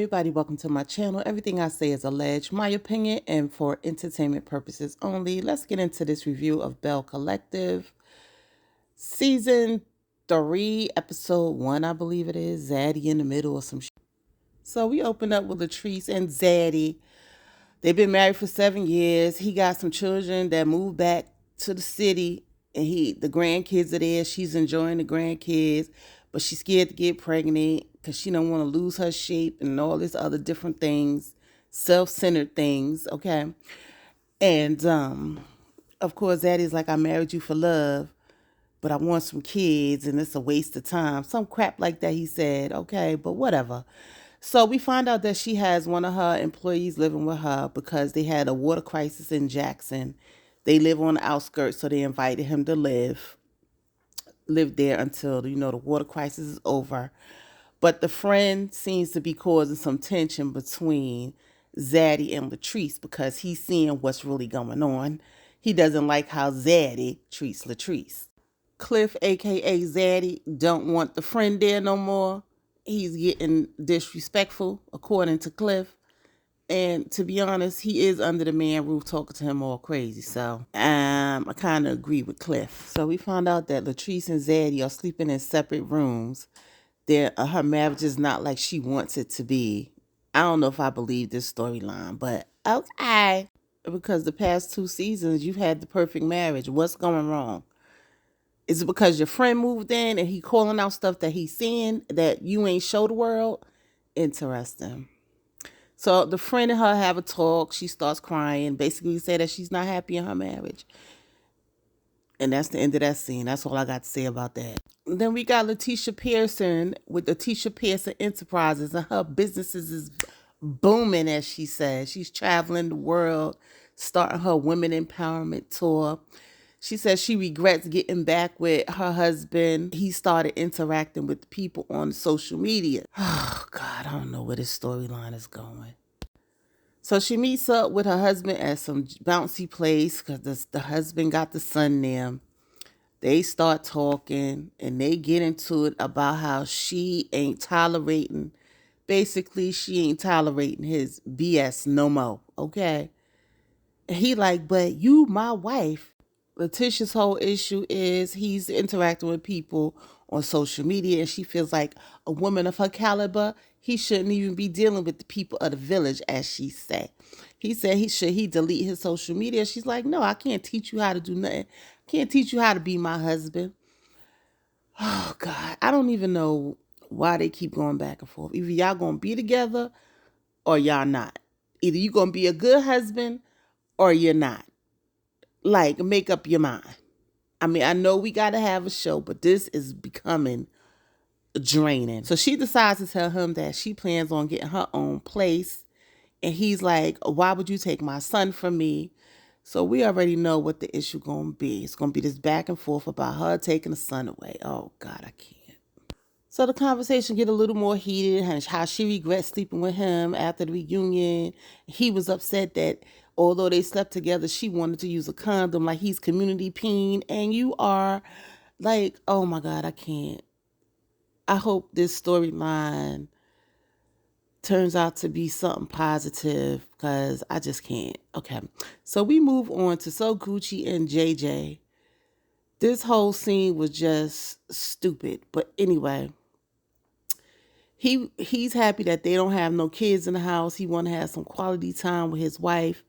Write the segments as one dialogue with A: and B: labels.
A: everybody, welcome to my channel. Everything I say is alleged, my opinion, and for entertainment purposes only. Let's get into this review of Belle Collective, Season 3, Episode 1, I believe it is. Zaddy in the middle or some shit. So we open up with Latrice and Zaddy. They've been married for 7 years. He got some children that moved back to the city, and the grandkids are there. She's enjoying the grandkids, but she's scared to get pregnant because she don't want to lose her shape and all these other different things, self-centered things, okay? And of course, Zaddy's like, I married you for love, but I want some kids, and it's a waste of time. Some crap like that, he said. Okay, but whatever. So we find out that she has one of her employees living with her because they had a water crisis in Jackson. They live on the outskirts, so they invited him to live there until, the water crisis is over. But the friend seems to be causing some tension between Zaddy and Latrice because he's seeing what's really going on. He doesn't like how Zaddy treats Latrice. Cliff, aka Zaddy, don't want the friend there no more. He's getting disrespectful, according to Cliff. And to be honest, he is under the man roof talking to him all crazy. So I kind of agree with Cliff. So we found out that Latrice and Zaddy are sleeping in separate rooms. Her marriage is not like she wants it to be. I don't know if I believe this storyline, but okay. Because the past 2 seasons, you've had the perfect marriage. What's going wrong? Is it because your friend moved in and he calling out stuff that he's seeing that you ain't show the world? Interesting. So the friend and her have a talk. She starts crying. Basically say that she's not happy in her marriage. And that's the end of that scene. That's all I got to say about that. And then we got Letitia Pearson with Letitia Pearson Enterprises, and her businesses is booming, as she says. She's traveling the world, starting her women empowerment tour. She says she regrets getting back with her husband. He started interacting with people on social media. Oh, God, I don't know where this storyline is going. So she meets up with her husband at some bouncy place because the husband got the son there. They start talking and they get into it about how she ain't tolerating. Basically, she ain't tolerating his BS no more, okay? And he like, but you my wife. Letitia's whole issue is he's interacting with people on social media, and she feels like a woman of her caliber, he shouldn't even be dealing with the people of the village, as she said. He said he delete his social media. She's like, no, I can't teach you how to do nothing. I can't teach you how to be my husband. Oh, God. I don't even know why they keep going back and forth. Either y'all going to be together or y'all not. Either you going to be a good husband or you're not. Like, make up your mind. I mean, I know we got to have a show, but this is becoming draining. So she decides to tell him that she plans on getting her own place. And he's like, why would you take my son from me? So we already know what the issue going to be. It's going to be this back and forth about her taking the son away. Oh, God, I can't. So the conversation get a little more heated, and how she regrets sleeping with him after the reunion. He was upset that although they slept together, she wanted to use a condom, like he's community peen. And you are like, oh my God, I can't. I hope this storyline turns out to be something positive because I just can't. Okay. So we move on to So Gucci and JJ. This whole scene was just stupid. But anyway, he's happy that they don't have no kids in the house. He want to have some quality time with his wife.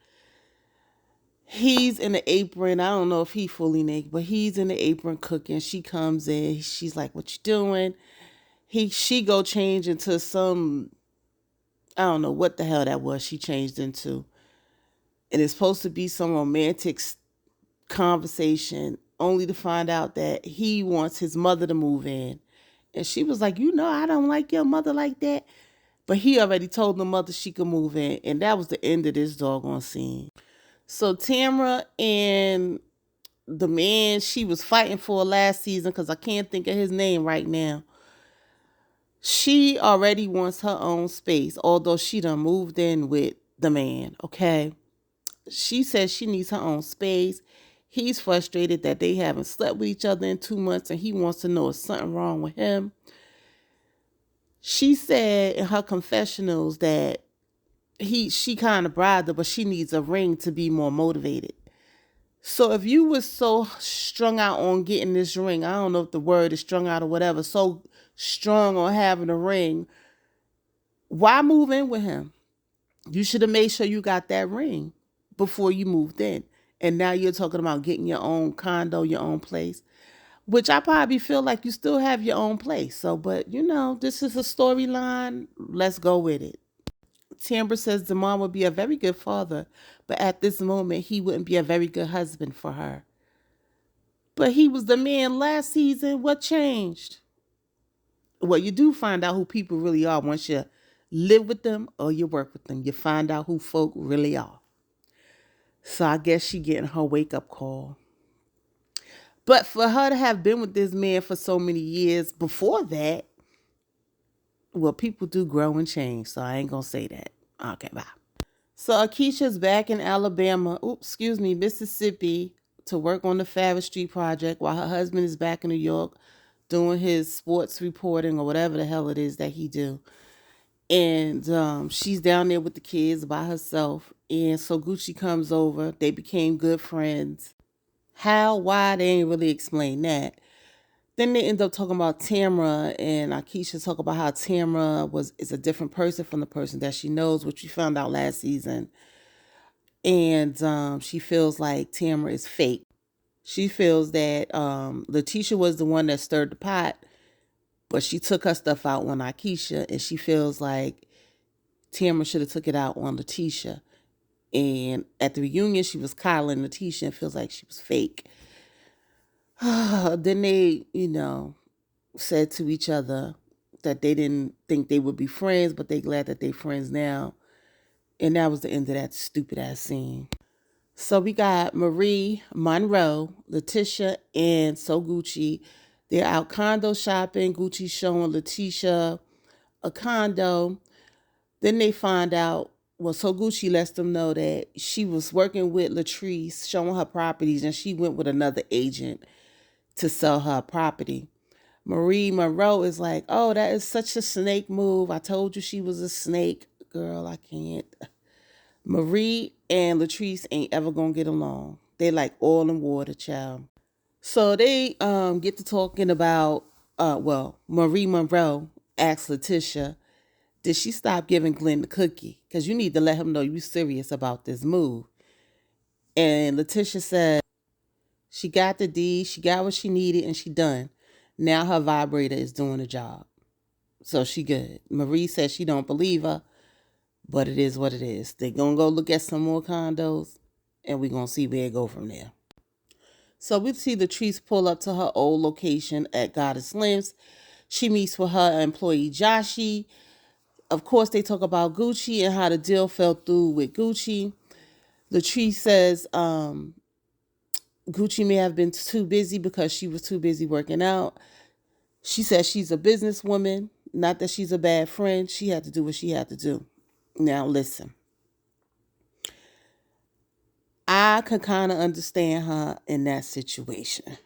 A: He's in the apron. I don't know if he fully naked, but he's in the apron cooking. She comes in. She's like, what you doing? She go change into some, I don't know what the hell that was she changed into. And it's supposed to be some romantic conversation, only to find out that he wants his mother to move in. And she was like, I don't like your mother like that. But he already told the mother she could move in. And that was the end of this doggone scene. So Tamra and the man she was fighting for last season, because I can't think of his name right now, she already wants her own space, although she done moved in with the man, okay? She says she needs her own space. He's frustrated that they haven't slept with each other in 2 months, and he wants to know if something wrong with him. She said in her confessionals that she kind of bribed her, but she needs a ring to be more motivated. So if you was so strung out on getting this ring, I don't know if the word is strung out or whatever, so strong on having a ring, why move in with him? You should have made sure you got that ring before you moved in. And now you're talking about getting your own condo, your own place, which I probably feel like you still have your own place. So, but this is a storyline. Let's go with it. Tambra says Damon would be a very good father, but at this moment, he wouldn't be a very good husband for her. But he was the man last season. What changed? Well, you do find out who people really are once you live with them or you work with them. You find out who folk really are. So I guess she getting her wake up call. But for her to have been with this man for so many years before that, well, people do grow and change. So I ain't gonna say that. Okay, bye. So Akeisha's back in Mississippi to work on the Farragut Street project while her husband is back in New York doing his sports reporting or whatever the hell it is that he do. And she's down there with the kids by herself. And so Gucci comes over. They became good friends. How, why, they ain't really explain that. Then they end up talking about Tamra, and Akeisha talk about how Tamra is a different person from the person that she knows, which we found out last season. And she feels like Tamra is fake. She feels that Letitia was the one that stirred the pot, but she took her stuff out on Akeisha, and she feels like Tamra should have took it out on Letitia. And at the reunion, she was coddling Letitia and feels like she was fake. Then they, said to each other that they didn't think they would be friends, but they glad that they friends now. And that was the end of that stupid ass scene. So we got Marie, Monroe, Letitia, and So Gucci. They're out condo shopping. Gucci showing Letitia a condo. Then they find out, So Gucci lets them know that she was working with Latrice, showing her properties, and she went with another agent to sell her property. Marie Monroe is like, oh, that is such a snake move. I told you she was a snake. Girl, I can't. Marie and Latrice ain't ever gonna get along. They like oil and water, child. So they get to talking about, Marie Monroe asked Letitia, did she stop giving Glenn the cookie? Because you need to let him know you serious about this move. And Letitia said she got the deed, she got what she needed, and she done. Now her vibrator is doing the job. So she good. Marie says she don't believe her, but it is what it is. They gonna go look at some more condos, and we gonna see where it go from there. So we see Latrice pull up to her old location at Goddess Limps. She meets with her employee Joshi. Of course, they talk about Gucci and how the deal fell through with Gucci. Latrice says Gucci may have been too busy because she was too busy working out. She says she's a businesswoman, not that she's a bad friend. She had to do what she had to do. Now, listen. I could kind of understand her in that situation.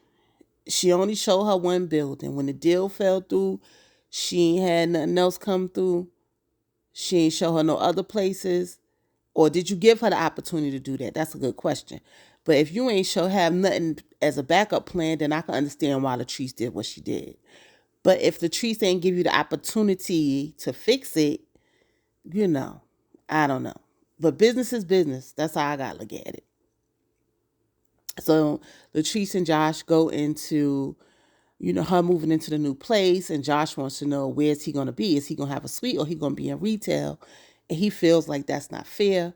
A: She only showed her one building. When the deal fell through, she ain't had nothing else come through. She ain't show her no other places. Or did you give her the opportunity to do that? That's a good question. But if you ain't have nothing as a backup plan, then I can understand why Latrice did what she did. But if Latrice ain't give you the opportunity to fix it, I don't know. But business is business. That's how I got to look at it. So Latrice and Josh go into, her moving into the new place, and Josh wants to know, where's he going to be? Is he going to have a suite or he going to be in retail? And he feels like that's not fair.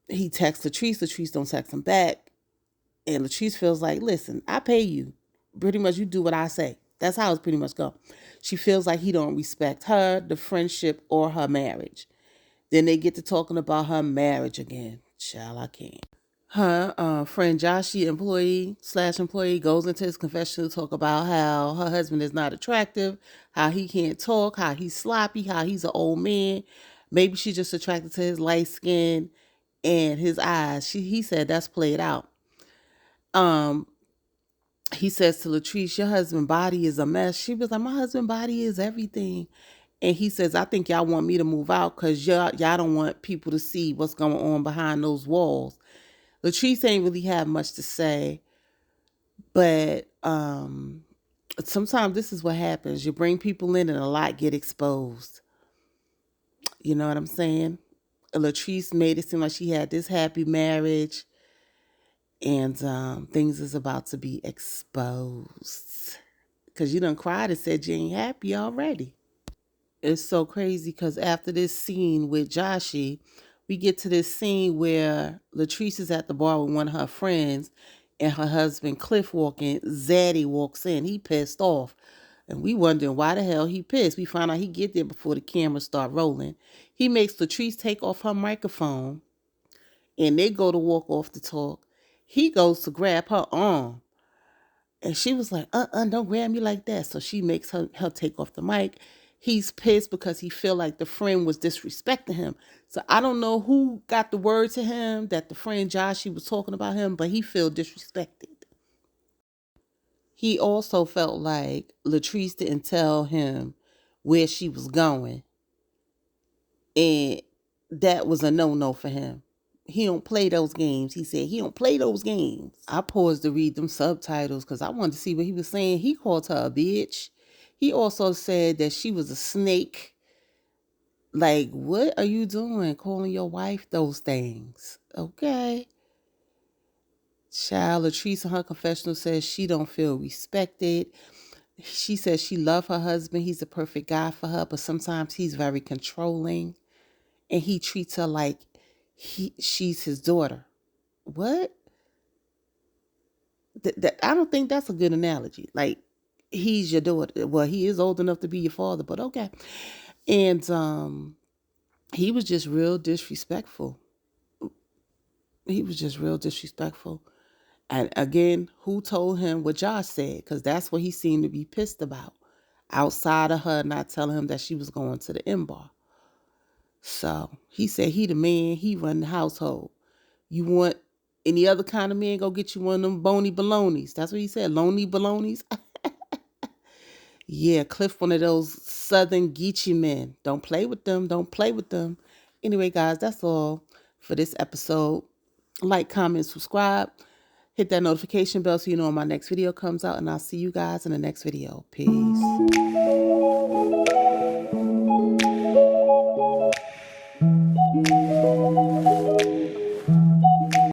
A: He texts Latrice. Latrice don't text him back. And Latrice feels like, listen, I pay you. Pretty much you do what I say. That's how it's pretty much go. She feels like he don't respect her, the friendship, or her marriage. Then they get to talking about her marriage again. Child, I can't. Her friend Joshi, employee goes into his confession to talk about how her husband is not attractive, how he can't talk, how he's sloppy, how he's an old man. Maybe she's just attracted to his light skin and his eyes. He said that's played out. he says to Latrice, your husband's body is a mess. She was like, my husband's body is everything. And he says, I think y'all want me to move out because y'all don't want people to see what's going on behind those walls. Latrice ain't really have much to say, but sometimes this is what happens. You bring people in and a lot get exposed. You know what I'm saying? Latrice made it seem like she had this happy marriage, and things is about to be exposed. Because you done cried and said you ain't happy already. It's so crazy because after this scene with Joshy, we get to this scene where Latrice is at the bar with one of her friends and her husband Cliff walking. Zaddy walks in. He pissed off. And we wondering why the hell he pissed. We find out he get there before the cameras start rolling. He makes Latrice take off her microphone and they go to walk off to talk. He goes to grab her arm. And she was like, don't grab me like that. So she makes her take off the mic. He's pissed because he feel like the friend was disrespecting him. So I don't know who got the word to him that the friend Josh, was talking about him, but he feel disrespected. He also felt like Latrice didn't tell him where she was going. And that was a no-no for him. He don't play those games. He said he don't play those games. I paused to read them subtitles because I wanted to see what he was saying. He called her a bitch. He also said that she was a snake. Like, what are you doing calling your wife those things? Okay. Child, Latrice in her confessional says she don't feel respected. She says she love her husband. He's the perfect guy for her, but sometimes he's very controlling. And he treats her like she's his daughter. What? I don't think that's a good analogy. Like, he's your daughter. Well, he is old enough to be your father, but okay. And he was just real disrespectful. He was just real disrespectful. And again, who told him what Josh said? Because that's what he seemed to be pissed about. Outside of her not telling him that she was going to the M bar. So he said he the man, he run the household. You want any other kind of man, go get you one of them bony balonies. That's what he said, lonely balonies. Yeah, Cliff, one of those Southern Geechee men. Don't play with them. Don't play with them. Anyway, guys, that's all for this episode. Like, comment, subscribe. Hit that notification bell so you know when my next video comes out. And I'll see you guys in the next video. Peace.